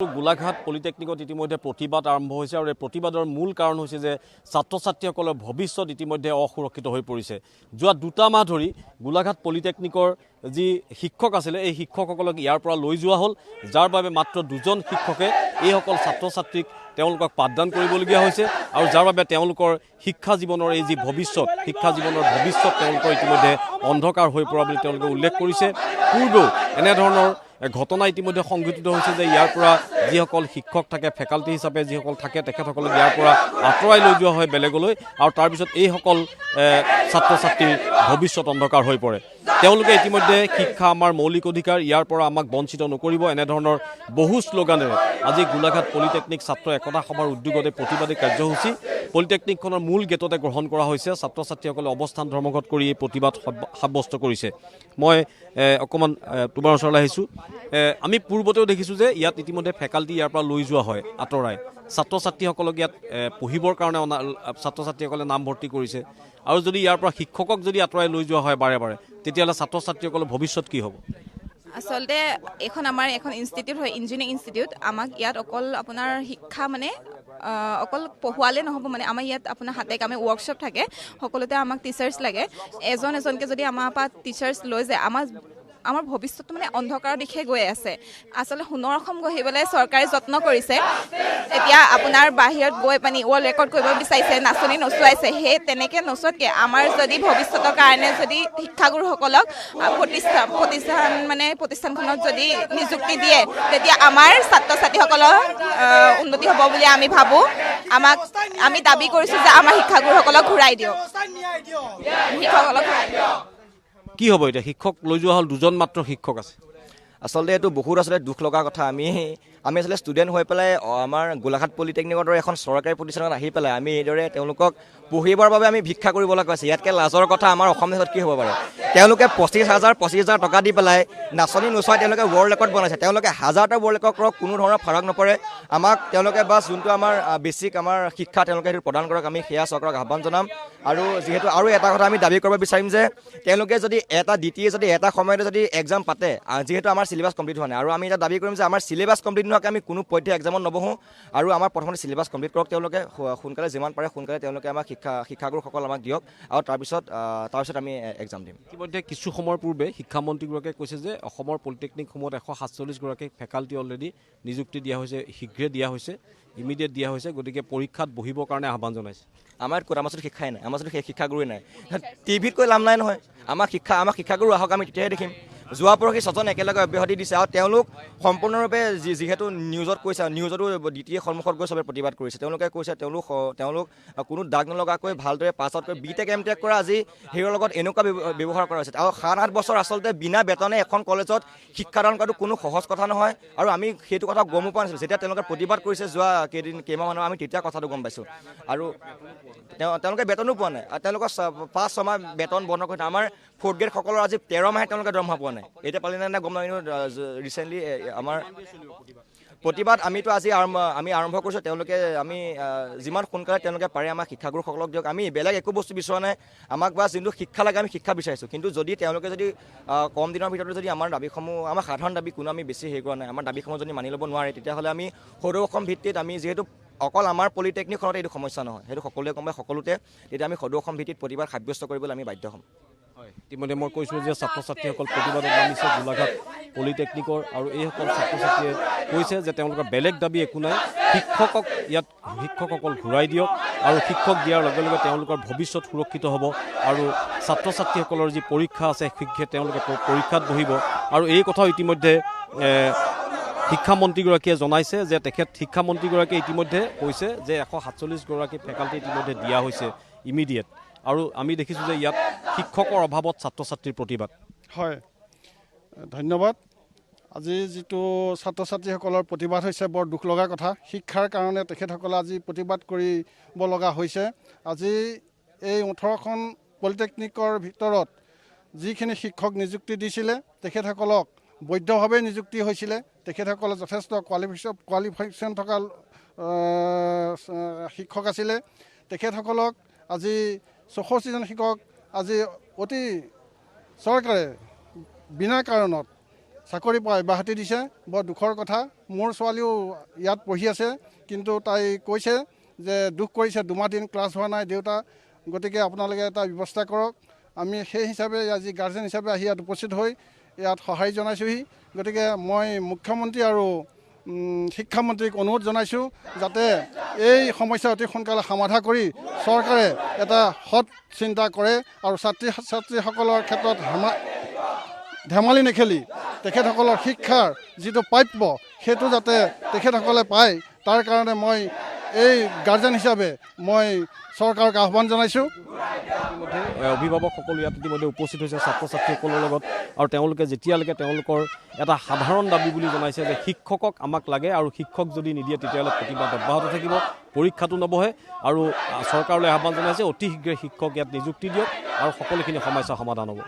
গোলাঘাট পলিটেকনিকত ইতিমধ্যে প্ৰতিবাদ আৰম্ভ হৈছে আৰু এই প্ৰতিবাদৰ মূল কাৰণ হৈছে যে ছাত্ৰ ছাত্ৰীসকলৰ ভৱিষ্যত ইতিমধ্যে অসুৰক্ষিত হৈ পৰিছে। যোৱা 2 মাহ ধৰি গোলাঘাট পলিটেকনিকৰ যি শিক্ষক আছিলে এই শিক্ষকসকলক ইয়াৰ পৰা লৈ যোৱা হ'ল, যাৰ বাবে মাত্ৰ 2জন শিক্ষকে এইসকল ছাত্ৰ ছাত্ৰীক তেওঁলোকক পাঠদান কৰিবলগীয়া হৈছে আৰু যাৰ বাবে তেওঁলোকৰ শিক্ষা জীৱনৰ এই যি ভৱিষ্যত, শিক্ষা জীৱনৰ ভৱিষ্যত তেওঁলোকৰ ইতিমধ্যে অন্ধকাৰ হৈ পৰা বুলি তেওঁলোকে উল্লেখ কৰিছে। পূৰ্বেও এনেধৰণৰ ঘটনা ইতিমধ্যে সংঘটিত হৈছে যে ইয়াৰ পৰা যিসকল শিক্ষক থাকে, ফেকাল্টি হিচাপে যিসকল থাকে তেখেতসকলক ইয়াৰ পৰা আঁতৰাই লৈ যোৱা হয় বেলেগলৈ আৰু তাৰপিছত এইসকল ছাত্ৰ ছাত্ৰীৰ ভৱিষ্যত অন্ধকাৰ হৈ পৰে। তেওঁলোকে ইতিমধ্যে শিক্ষা আমাৰ মৌলিক অধিকাৰ, ইয়াৰ পৰা আমাক বঞ্চিত নকৰিব এনেধৰণৰ বহু শ্লোগানেৰে আজি গোলাঘাট পলিটেকনিক ছাত্ৰ একতা সভাৰ উদ্যোগতে প্ৰতিবাদী কাৰ্যসূচী পলিটেকনিকখনৰ মূল গেটতে গ্ৰহণ কৰা হৈছে। ছাত্ৰ ছাত্ৰীসকলে অৱস্থান ধৰ্মঘট কৰি এই প্ৰতিবাদ সাব্যস্ত কৰিছে। মই অকণমান তোমাৰ ওচৰলৈ আহিছোঁ। আমি পূৰ্বতেও দেখিছোঁ যে ইয়াত ইতিমধ্যে ফেকাল্টি ইয়াৰ পৰা লৈ যোৱা হয় আঁতৰাই, ছাত্ৰ ছাত্ৰীসকলক ইয়াত পঢ়িবৰ কাৰণে ছাত্ৰ ছাত্ৰীসকলে নামভৰ্তি কৰিছে আৰু যদি ইয়াৰ পৰা শিক্ষকক যদি আঁতৰাই লৈ যোৱা হয় বাৰে বাৰে, তেতিয়াহ'লে ছাত্ৰ ছাত্ৰীসকলৰ ভৱিষ্যত কি হ'ব? আচলতে এখন আমাৰ এখন ইনষ্টিটিউট হয়, ইঞ্জিনিয়াৰিং ইনষ্টিটিউট। আমাক ইয়াত অকল আপোনাৰ শিক্ষা অকল পঢ়ুৱালে নহ'ব, আমাৰ ইয়াত আপোনাৰ হাতে কামে ৱৰ্কশ্বপ থাকে, সকলোতে আমাক টিচাৰ্ছ লাগে। এজনকৈ যদি আমাৰ পৰা টিচাৰ্ছ লৈ যায় আমাৰ ভৱিষ্যতটো অন্ধকাৰৰ দিশে গৈ আছে। আচলতে সোণৰ অসম গঢ়িবলৈ চৰকাৰে যত্ন কৰিছে। এতিয়া আপোনাৰ বাহিৰত গৈ ৱৰ্ল্ড ৰেকৰ্ড কৰিব বিচাৰিছে, নাচনি নচুৱাইছে। সেই তেনেকৈ নচোৱাতকৈ আমাৰ যদি ভৱিষ্যতৰ কাৰণে যদি শিক্ষাগুৰুসকলক প্ৰতিষ্ঠানখনত যদি নিযুক্তি দিয়ে, তেতিয়া আমাৰ ছাত্ৰ ছাত্ৰীসকলৰ উন্নতি হ'ব বুলি আমি ভাবোঁ। আমি দাবী কৰিছোঁ যে আমাৰ শিক্ষাগুৰুসকলক ঘূৰাই দিয়ক, শিক্ষকসকলক ঘূৰাই দিয়ক। কি হ'ব এতিয়া? শিক্ষক লৈ যোৱা হ'ল, 2জন মাত্ৰ শিক্ষক আছে। আচলতে এইটো বহুত দুখ লগা কথা। আমি আচলতে ষ্টুডেণ্ট হৈ পেলাই আমাৰ গোলাঘাট পলিটেকনিকৰ দৰে এখন চৰকাৰী প্ৰতিষ্ঠানত আহি পেলাই আমি এইদৰে তেওঁলোকক পঢ়িবৰ বাবে আমি ভিক্ষা কৰিব লগা হৈছে। ইয়াতকৈ লাজৰ কথা আমাৰ অসম দেশত কি হ'ব পাৰে? তেওঁলোকে 25,000 টকা দি পেলাই নাচনি নোচোৱাই তেওঁলোকে ৱৰ্ল্ড ৰেকৰ্ড বনাইছে। তেওঁলোকে হাজাৰটা ৱৰ্ল্ড ৰেকৰ্ড কৰক, কোনো ধৰণৰ ফাৰাক নপৰে। আমাক তেওঁলোকে বাছ যোনটো আমাৰ বেছিক আমাৰ শিক্ষা তেওঁলোকে সেইটো প্ৰদান কৰক, আমি সেয়া চৰকাৰক আহ্বান জনাম। আৰু যিহেতু আৰু এটা কথা আমি দাবী কৰিব বিচাৰিম যে তেওঁলোকে যদি এটা সময়তে যদি এক্সাম পাতে, যিহেতু আমাৰ চিলেবাছ কমপ্লিট হোৱা নাই, আৰু আমি এটা দাবী কৰিম যে আমাৰ চিলেবাছ কমপ্লিট নোহোৱাকৈ আমি কোনো পধ্যে এক্সামত নবহোঁ আৰু আমাৰ প্ৰথমতে চিলেবাছ কমপ্লিট কৰক তেওঁলোকে, সোনকালে যিমান পাৰে সোনকালে তেওঁলোকে আমাক শিক্ষাগুৰুসকল আমাক দিয়ক আৰু তাৰপিছত আমি এক্সাম দিম। ইতিমধ্যে কিছু সময়ৰ পূৰ্বে শিক্ষামন্ত্ৰীগৰাকীয়ে কৈছে যে অসমৰ পলিটেকনিকসমূহত 147গৰাকী ফেকাল্টি অলৰেডি নিযুক্তি দিয়া হৈছে, শীঘ্ৰে দিয়া হৈছে, ইমিডিয়েট দিয়া হৈছে। গতিকে পৰীক্ষাত বহিবৰ কাৰণে আহ্বান জনাইছে। আমাৰ ওচৰত শিক্ষাই নাই, আমাৰ ওচৰত সেই শিক্ষাগুৰুৱে নাই। টিভিত কৈ লাভ নাই নহয়। আমাৰ শিক্ষাগুৰু আহক, আমি তেতিয়াহে দেখিম। যোৱা পৰহি 6জন একেলগে অব্যাহতি দিছে আৰু তেওঁলোক সম্পূৰ্ণৰূপে যিহেতু নিউজত কৈছে, নিউজতো দ্বিতীয় সন্মুখত গৈ চবে প্ৰতিবাদ কৰিছে। তেওঁলোকে কৈছে তেওঁলোক কোনো দাগ নলগাকৈ ভালদৰে পাছ আউট কৰি BTech MTech কৰা আজি সেইৰ লগত এনেকুৱা ব্যৱহাৰ কৰা হৈছে। আৰু 7-8 বছৰ আচলতে বিনা বেতনে এখন কলেজত শিক্ষাদান কৰাটো কোনো সহজ কথা নহয় আৰু আমি সেইটো কথা গমো পোৱা নাছিলোঁ। যেতিয়া তেওঁলোকে প্ৰতিবাদ কৰিছে যোৱা কেইমাহমানৰ, আমি তেতিয়া কথাটো গম পাইছোঁ। আৰু তেওঁলোকে বেতনো পোৱা নাই। তেওঁলোকৰ 5-6 মাহ বেতন বন্ধ কৰি আমাৰ 4th গ্ৰেডসকলৰ আজি 13 মাহে তেওঁলোকে দৰমহা পোৱা নাই। এতিয়া পালি নাই গম নাপাই। ৰিচেণ্টলি আমাৰ প্ৰতিবাদ আজি আমি আৰম্ভ কৰিছোঁ। তেওঁলোকে আমি যিমান সোনকালে তেওঁলোকে পাৰে আমাক শিক্ষাগুৰুসকলক দিয়ক। আমি বেলেগ একো বস্তু বিচৰা নাই, আমাক বা যোনটো শিক্ষা লাগে আমি শিক্ষা বিচাৰিছোঁ। কিন্তু যদি তেওঁলোকে যদি কম দিনৰ ভিতৰতে যদি আমাৰ দাবীসমূহ, আমাৰ সাধাৰণ দাবী কোনো আমি বেছি হেৰি কৰা নাই, আমাৰ দাবীসমূহ যদি মানি ল'ব নোৱাৰে, তেতিয়াহ'লে আমি সদৌ অসম ভিত্তিত আমি যিহেতু অকল আমাৰ পলিটেকনিকখনতে এইটো সমস্যা নহয়, সেইটো সকলোৱে গম পায় সকলোতে, তেতিয়া আমি সদৌ অসম ভিত্তিত প্ৰতিবাদ সাব্যস্ত কৰিবলৈ আমি বাধ্য হ'ম। হয়, ইতিমধ্যে মই কৈছোঁ যে ছাত্ৰ ছাত্ৰীসকল প্ৰতিবাদত নামিছে গোলাঘাট পলিটেকনিকৰ আৰু এইসকল ছাত্ৰ ছাত্ৰীয়ে কৈছে যে তেওঁলোকৰ বেলেগ দাবী একো নাই। শিক্ষকসকল ঘূৰাই দিয়ক আৰু শিক্ষক দিয়াৰ লগে লগে তেওঁলোকৰ ভৱিষ্যত সুৰক্ষিত হ'ব আৰু ছাত্ৰ ছাত্ৰীসকলৰ যি পৰীক্ষা আছে শীঘ্ৰে তেওঁলোকে পৰীক্ষাত বহিব। আৰু এই কথাও ইতিমধ্যে শিক্ষামন্ত্ৰীগৰাকীয়ে জনাইছে যে শিক্ষামন্ত্ৰীগৰাকীয়ে ইতিমধ্যে কৈছে যে 147গৰাকী ফেকাল্টি ইতিমধ্যে দিয়া হৈছে ইমিডিয়েট। আৰু আমি দেখিছোঁ যে ইয়াত শিক্ষকৰ অভাৱত ছাত্ৰ ছাত্ৰীৰ প্ৰতিবাদ। হয়, ধন্যবাদ। আজি যিটো ছাত্ৰ ছাত্ৰীসকলৰ প্ৰতিবাদ হৈছে বৰ দুখ লগা কথা। শিক্ষাৰ কাৰণে তেখেতসকলে আজি প্ৰতিবাদ কৰিব লগা হৈছে। আজি এই 18খন পলিটেকনিকৰ ভিতৰত যিখিনি শিক্ষক নিযুক্তি দিছিলে তেখেতসকলক বৈধভাৱে নিযুক্তি হৈছিলে। তেখেতসকলে যথেষ্ট কোৱালিফিকেশ্যন থকা শিক্ষক আছিলে। তেখেতসকলক আজি 64জন শিক্ষক আজি অতি চৰকাৰে বিনা কাৰণত চাকৰি পৰা অব্যাহতি দিছে। বৰ দুখৰ কথা। মোৰ ছোৱালীও ইয়াত পঢ়ি আছে, কিন্তু তাই কৈছে যে দুখ কৰিছে 2 দিন ক্লাছ হোৱা নাই দেউতা, গতিকে আপোনালোকে এটা ব্যৱস্থা কৰক। আমি সেই হিচাপে আজি গাৰ্জেন হিচাপে আহি ইয়াত উপস্থিত হৈ ইয়াত সঁহাৰি জনাইছোঁহি। গতিকে মই মুখ্যমন্ত্ৰী আৰু শিক্ষামন্ত্ৰীক অনুৰোধ জনাইছোঁ যাতে এই সমস্যা অতি সোনকালে সমাধা কৰি চৰকাৰে এটা সৎ চিন্তা কৰে আৰু ছাত্ৰী ছাত্ৰীসকলৰ ক্ষেত্ৰত ধেমালি নেখেলি তেখেতসকলৰ শিক্ষাৰ যিটো প্ৰাপ্য সেইটো যাতে তেখেতসকলে পায়, তাৰ কাৰণে মই এই গাৰ্জেন হিচাপে মই চৰকাৰক আহ্বান জনাইছোঁ। অভিভাৱকসকল ইয়াত ইতিমধ্যে উপস্থিত হৈছে ছাত্ৰ ছাত্ৰীসকলৰ লগত, আৰু তেওঁলোকে যেতিয়ালৈকে তেওঁলোকৰ এটা সাধাৰণ দাবী বুলি জনাইছে যে শিক্ষকক আমাক লাগে, আৰু শিক্ষক যদি নিদিয়ে তেতিয়াহ'লে প্ৰতিবাদ অব্যাহত থাকিব, পৰীক্ষাটো নবহে, আৰু চৰকাৰলৈ আহ্বান জনাইছে অতি শীঘ্ৰে শিক্ষক ইয়াত নিযুক্তি দিয়ক আৰু সকলোখিনি সমস্যা সমাধান হ'ব।